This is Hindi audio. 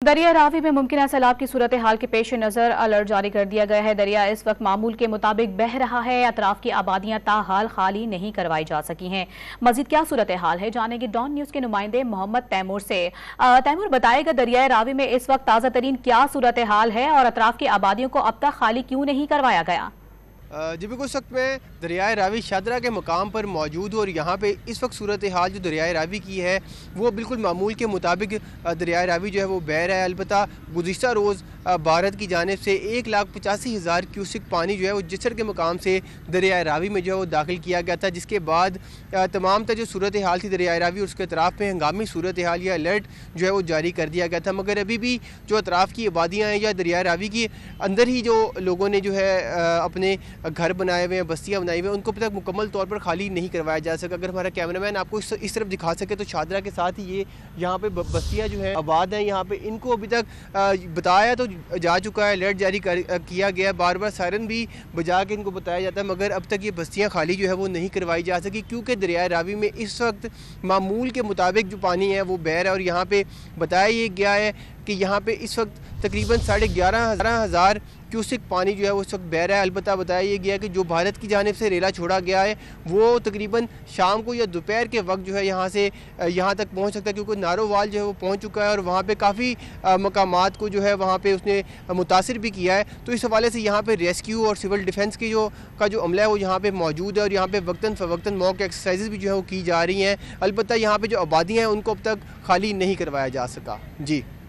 दरिया रावी में मुमकिन सैलाब की सूरत हाल के पेश नजर अलर्ट जारी कर दिया गया है। दरिया इस वक्त मामूल के मुताबिक बह रहा है। अतराफ की आबादियां ताहाल खाली नहीं करवाई जा सकी हैं। मजीद क्या सूरत हाल है जानेंगे डॉन न्यूज के नुमाइंदे मोहम्मद तैमूर से। तैमूर, बताएगा दरिया रावी में इस वक्त ताज़ा तरीन क्या सूरत हाल है और अतराफ की आबादियों को अब तक खाली क्यों नहीं करवाया गया? जी बिल्कुल, इस वक्त मैं दरियाए रावी शादरा के मकाम पर मौजूद हूँ और यहाँ पे इस वक्त सूरत हाल जो दरियाए रावी की है वो बिल्कुल मामूल के मुताबिक दरियाए रावी जो है वो बह रहा है। अलबत्ता गुज़िश्ता रोज़ भारत की जानिब से 1,85,000 क्यूसिक पानी जो है वो जिसर के मकाम से दरियाए रावी में जो है वो दाखिल किया गया था, जिसके बाद तमाम जो सूरत हाल थी दरियाए रावी और उसके अतराफ़ में हंगामी सूरत हाल या अलर्ट जो है वो जारी कर दिया गया था। मगर अभी भी जो अतराफ़ की आबादियाँ हैं या दरियाए रावी की अंदर ही जो लोगों ने जो है अपने घर बनाए हुए हैं, बस्तियाँ बनाई हुई हैं, उनको अभी तक मुकम्मल तौर पर खाली नहीं करवाया जा सका। अगर हमारा कैमरामैन आपको इस तरफ दिखा सके तो शादरा के साथ ही ये यहाँ पे बस्तियाँ जो हैं आबाद हैं, यहाँ पे इनको अभी तक बताया तो जा चुका है, अलर्ट जारी किया गया, बार बार सायरन भी बजा के इनको बताया जाता है, मगर अब तक ये बस्तियाँ खाली जो है वो नहीं करवाई जा सकी क्योंकि दरियाए रावी में इस वक्त मामूल के मुताबिक जो पानी है वो बह रहा है। और यहाँ पे बताया ये गया है कि यहाँ पे इस वक्त तकरीबन 11,500 क्यूसिक पानी जो है वो इस वक्त बह रहा है। अलबत्ता बताया ये गया कि जो भारत की जानिब से रेला छोड़ा गया है वो तकरीबन शाम को या दोपहर के वक्त जो है यहाँ से यहाँ तक पहुँच सकता है, क्योंकि नारोवाल जो है वो पहुँच चुका है और वहाँ पे काफ़ी मकामात को जो है वहाँ पे उसने मुतासिर भी किया है। तो इस हवाले से यहाँ पे रेस्क्यू और सिविल डिफेंस की जो अमला है वो यहाँ पे मौजूद है और यहाँ पे वक्तन फ़वक्तन मॉक एक्सरसाइजेज भी जो है वो की जा रही हैं। अलबत्ता यहाँ पे जो आबादियाँ हैं उनको अब तक खाली नहीं करवाया जा सका। जी।